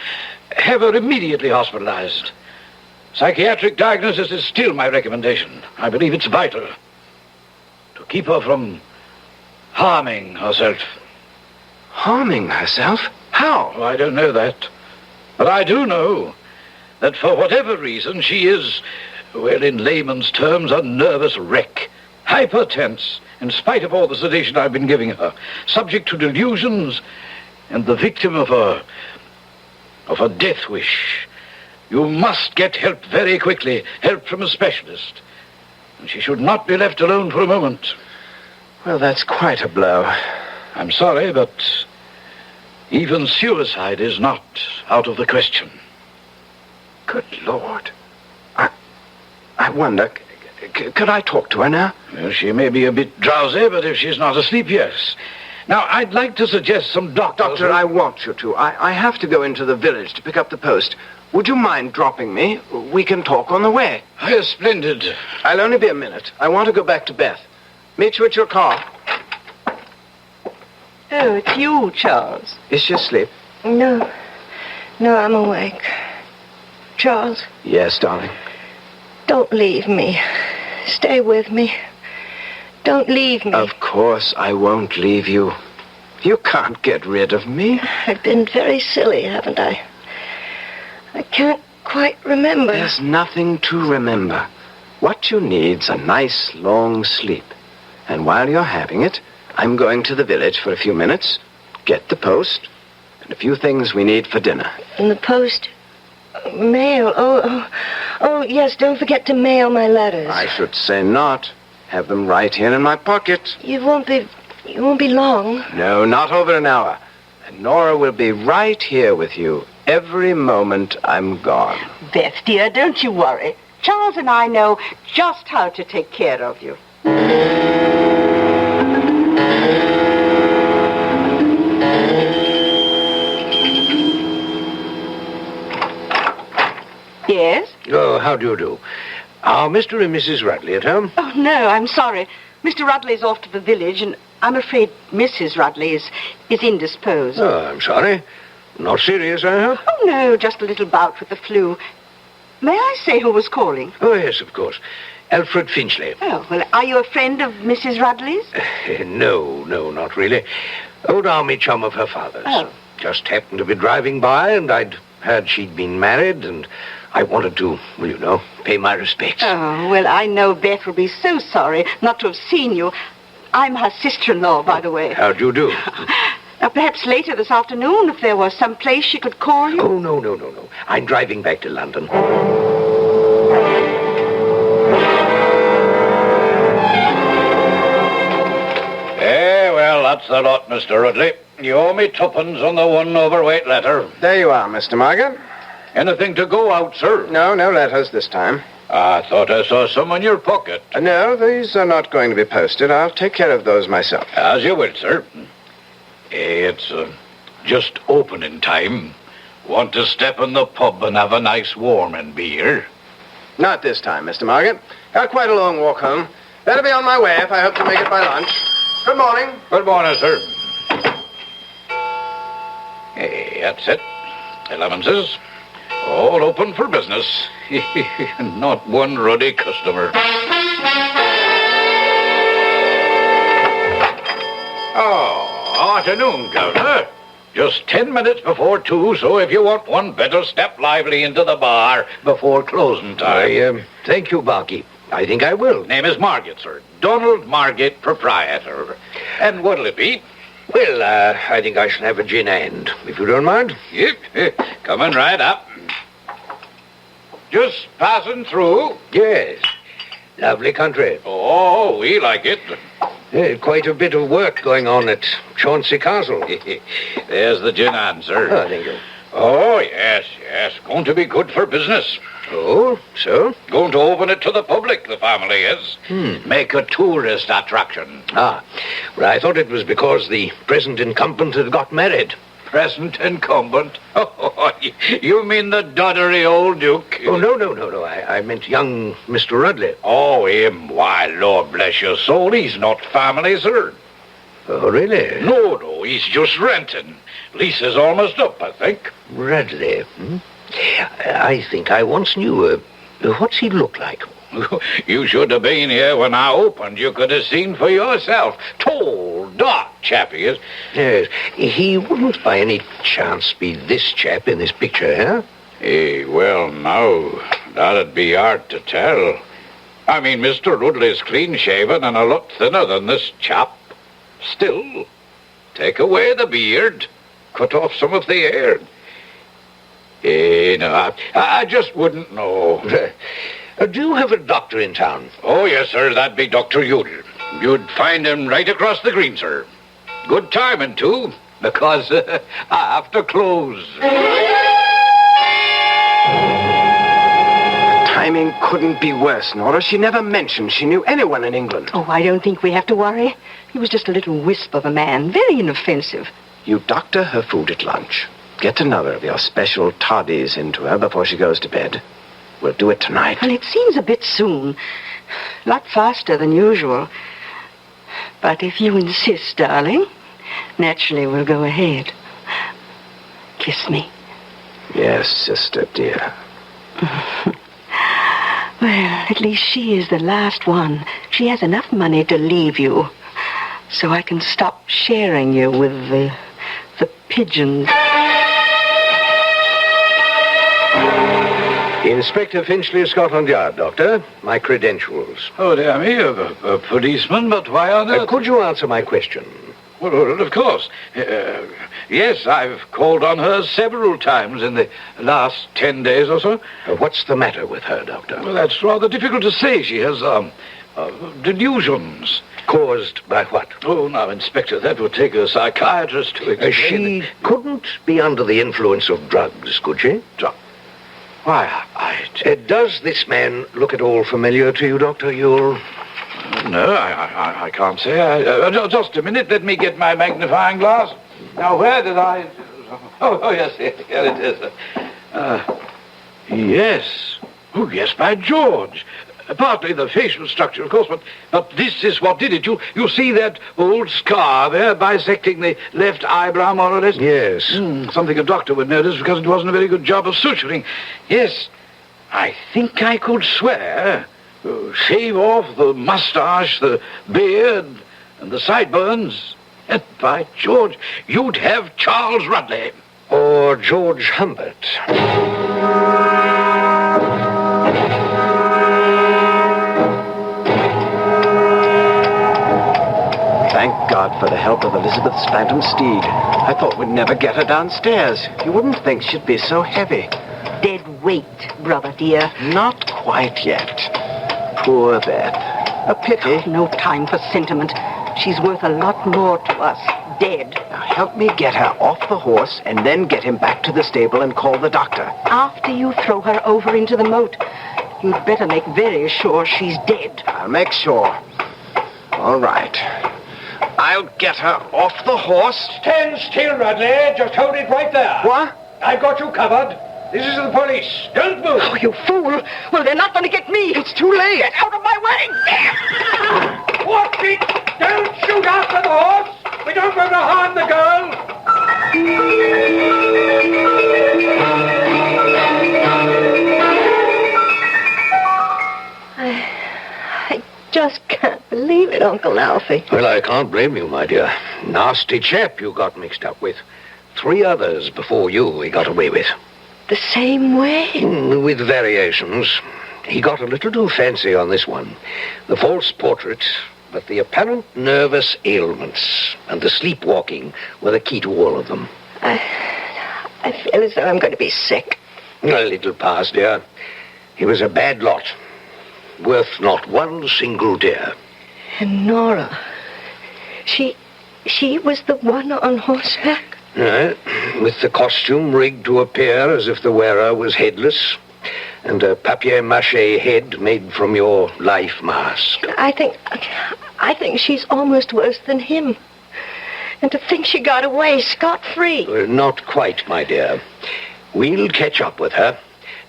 have her immediately hospitalized. Psychiatric diagnosis is still my recommendation. I believe it's vital to keep her from harming herself. Harming herself? How? Oh, I don't know that. But I do know that for whatever reason she is, well, in layman's terms, a nervous wreck. Hypertense, in spite of all the sedation I've been giving her. Subject to delusions and the victim of a death wish. You must get help very quickly. Help from a specialist. And she should not be left alone for a moment. Well, that's quite a blow. I'm sorry, but even suicide is not out of the question. Good Lord. I wonder, Could I talk to her now? Well, she may be a bit drowsy, but if she's not asleep, yes. Now, I'd like to suggest some doctors... Doctor, I want you to. I have to go into the village to pick up the post. Would you mind dropping me? We can talk on the way. Yes, splendid. I'll only be a minute. I want to go back to Beth. Meet you at your car. Oh, it's you, Charles. Is she asleep? No, I'm awake. Charles, Yes, darling. don't leave me. Stay with me. Don't leave me. Of course I won't leave you. You can't get rid of me. I've been very silly, haven't I? I can't quite remember. There's nothing to remember. What you need's a nice long sleep. And while you're having it, I'm going to the village for a few minutes, get the post, and a few things we need for dinner. In the post? Mail. Oh, yes, don't forget to mail my letters. I should say not. Have them right here in my pocket. You won't be long. No, not over an hour. And Nora will be right here with you every moment I'm gone. Beth, dear, don't you worry. Charles and I know just how to take care of you. Yes? Oh, how do you do? Are Mr. and Mrs. Rutley at home? Oh, no, I'm sorry. Mr. Rutley's off to the village, and I'm afraid Mrs. Rutley is indisposed. Oh, I'm sorry. Not serious, I hope? Oh, no, just a little bout with the flu. May I say who was calling? Oh, yes, of course. Alfred Finchley. Oh, well, are you a friend of Mrs. Rutley's? No, not really. Old army chum of her father's. Oh. Just happened to be driving by, and I'd heard she'd been married, and I wanted to, well, you know, pay my respects. Oh, well, I know Beth will be so sorry not to have seen you. I'm her sister-in-law, by the way. How do you do? Now, perhaps later this afternoon, if there was some place she could call you. Oh, no. I'm driving back to London. Well, that's the lot, Mr. Rutley. You owe me tuppence on the one overweight letter. There you are, Mr. Margaret. Anything to go out, sir? No letters this time. I thought I saw some in your pocket. No, these are not going to be posted. I'll take care of those myself. As you will, sir. It's just opening time. Want to step in the pub and have a nice warming beer? Not this time, Mr. Margaret. Got quite a long walk home. Better be on my way if I hope to make it by lunch. Good morning. Good morning, sir. That's it. 11s. All open for business. Not one ruddy customer. Oh, afternoon, Governor. Just 10 minutes before 2, so if you want one, better step lively into the bar before closing time. Thank you, Barkeep. I think I will. Name is Margate, sir. Donald Margate, proprietor. And what'll it be? Well, I think I shall have a gin and, if you don't mind. Yep. Coming right up. Just passing through. Yes. Lovely country. Oh, we like it. Quite a bit of work going on at Chauncey Castle. There's the gin and, sir. Oh, thank you. Oh, yes. Going to be good for business. Oh, so? Going to open it to the public, the family is. Make a tourist attraction. Well, I thought it was because the present incumbent had got married. Present incumbent? Oh, you mean the doddery old Duke? Oh, no. I meant young Mr. Rutley. Oh, him? Why, Lord bless your soul, he's not family, sir. Oh, really? No, he's just renting. Lease is almost up, I think. Rutley? I think I once knew. What's he look like? You should have been here when I opened. You could have seen for yourself. Tall, dark chap he is. Yes. He wouldn't by any chance be this chap in this picture, huh? Well, now, that'd be hard to tell. I mean, Mr. Rutley's clean-shaven and a lot thinner than this chap. Still, take away the beard, cut off some of the hair. No, I just wouldn't know. Do you have a doctor in town? Oh, yes, sir. That'd be Dr. Udall. You'd find him right across the green, sir. Good timing, too, because I have to close. timing couldn't be worse, Nora. She never mentioned she knew anyone in England. Oh, I don't think we have to worry. He was just a little wisp of a man, very inoffensive. You doctor her food at lunch. Get another of your special toddies into her before she goes to bed. We'll do it tonight. Well, it seems a bit soon. A lot faster than usual. But if you insist, darling, naturally we'll go ahead. Kiss me. Yes, sister dear. Well, at least she is the last one. She has enough money to leave you. So I can stop sharing you with the pigeons. Inspector Finchley, Scotland Yard, Doctor. My credentials. Oh, dear me, a policeman, but why on earth? Could you answer my question? Well, of course. Yes, I've called on her several times in the last 10 days or so. What's the matter with her, Doctor? Well, that's rather difficult to say. She has, delusions. Caused by what? Oh, now, Inspector, that would take a psychiatrist to explain She it. couldn't be under the influence of drugs, could she? Why, does this man look at all familiar to you, Dr. Ewell? No, I can't say. Just a minute. Let me get my magnifying glass. Now, where did I... Oh, yes, here it is. Yes. Oh, yes, by George. Partly the facial structure, of course, but this is what did it. You see that old scar there bisecting the left eyebrow, more or less? Yes. Something a doctor would notice because it wasn't a very good job of suturing. Yes, I think I could swear. Shave off the mustache, the beard, and the sideburns. And by George, you'd have Charles Rudley. Or George Humbert. Thank God for the help of Elizabeth's phantom steed. I thought we'd never get her downstairs. You wouldn't think she'd be so heavy. Dead weight, brother dear. Not quite yet. Poor Beth. A pity. No time for sentiment. She's worth a lot more to us, dead. Now help me get her off the horse and then get him back to the stable and call the doctor. After you throw her over into the moat, you'd better make very sure she's dead. I'll make sure. All right. I'll get her off the horse. Stand still, Rudley. Just hold it right there. What? I've got you covered. This is the police. Don't move. Oh, you fool. Well, they're not going to get me. It's too late. Get out of my way. Watch it. Don't shoot after the horse. We don't want to harm the girl. I just can't believe it, Uncle Alfie. Well, I can't blame you, my dear. Nasty chap you got mixed up with. 3 others before you he got away with. The same way? With variations. He got a little too fancy on this one. The false portrait, but the apparent nervous ailments and the sleepwalking were the key to all of them. I feel as though I'm going to be sick. A little past, dear. He was a bad lot. Worth not one single tear. And Nora, she was the one on horseback? With the costume rigged to appear as if the wearer was headless, and a papier-mâché head made from your life mask. I think she's almost worse than him. And to think she got away scot-free. Not quite, my dear. We'll catch up with her.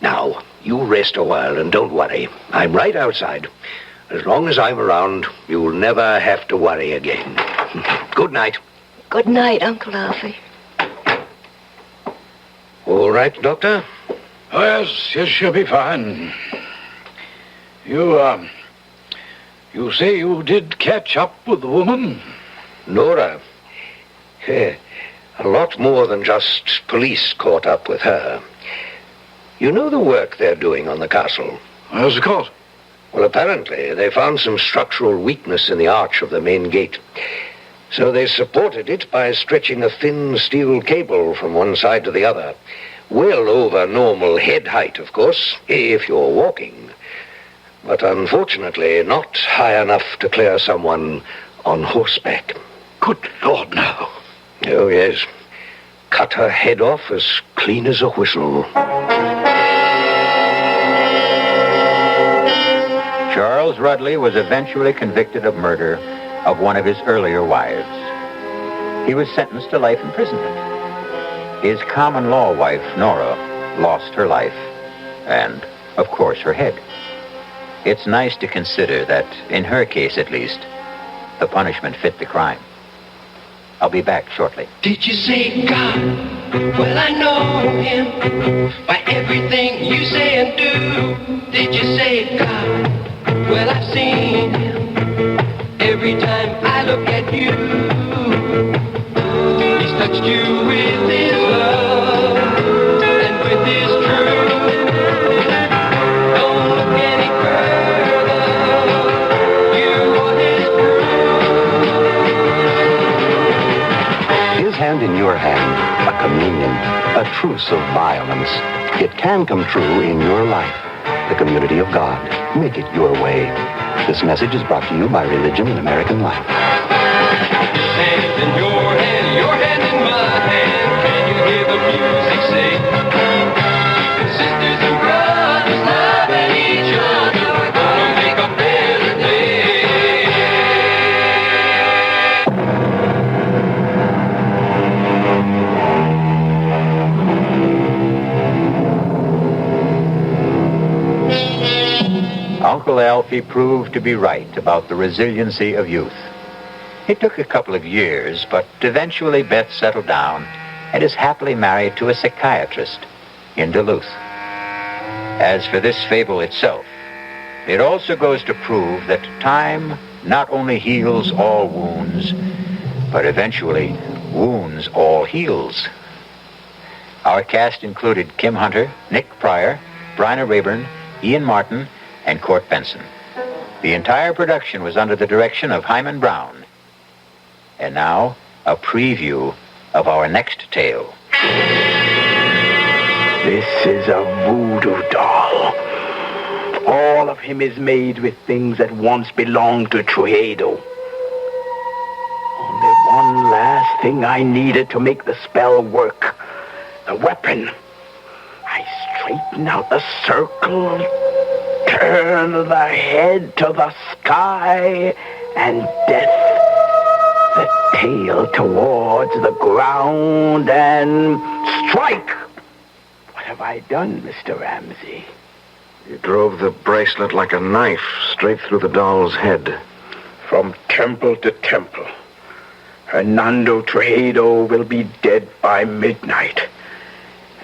Now, you rest a while and don't worry. I'm right outside. As long as I'm around, you'll never have to worry again. Good night. Good night, Uncle Alfie. All right, Doctor? Oh, yes, she'll be fine. You say you did catch up with the woman? Nora. A lot more than just police caught up with her. You know the work they're doing on the castle? Yes, of course. Well, apparently they found some structural weakness in the arch of the main gate. So they supported it by stretching a thin steel cable from one side to the other. Well over normal head height, of course, if you're walking. But unfortunately, not high enough to clear someone on horseback. Good Lord, no. Oh, yes. Cut her head off as clean as a whistle. Charles Rudley was eventually convicted of murder of one of his earlier wives. He was sentenced to life imprisonment. His common law wife, Nora, lost her life and, of course, her head. It's nice to consider that, in her case at least, the punishment fit the crime. I'll be back shortly. Did you say God? Well, I know him by everything you say and do. Did you say God? Well, I've seen him every time I look at you. He's touched you with his love and with his truth. Don't look any further. You are his proof. His hand in your hand, a communion, a truce of violence. It can come true in your life. The community of God. Make it your way. This message is brought to you by Religion and American Life. Hand in your hand in my hand. Can you hear the music sing? Sisters and brothers loving each other, gonna make a better day. Uncle Alfie proved to be right about the resiliency of youth. It took a couple of years, but eventually Beth settled down and is happily married to a psychiatrist in Duluth. As for this fable itself, it also goes to prove that time not only heals all wounds, but eventually wounds all heals. Our cast included Kim Hunter, Nick Pryor, Bryna Rayburn, Ian Martin, and Court Benson. The entire production was under the direction of Hyman Brown. And now, a preview of our next tale. This is a voodoo doll. All of him is made with things that once belonged to Trujillo. Only one last thing I needed to make the spell work. The weapon. I straighten out the circle, turn the head to the sky, and death. The tail towards the ground, and strike! What have I done, Mr. Ramsey? You drove the bracelet like a knife straight through the doll's head. From temple to temple. Hernando Trujillo will be dead by midnight,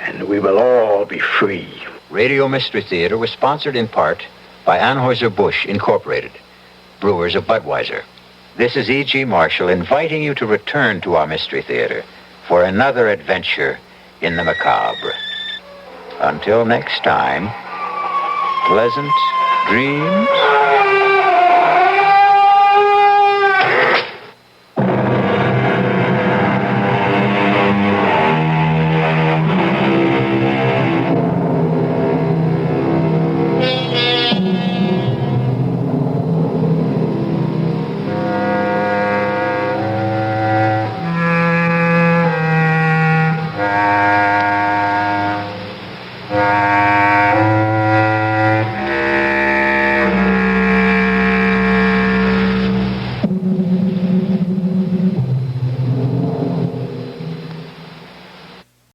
and we will all be free. Radio Mystery Theater was sponsored in part by Anheuser-Busch Incorporated, brewers of Budweiser. This is E.G. Marshall inviting you to return to our Mystery Theater for another adventure in the macabre. Until next time, pleasant dreams.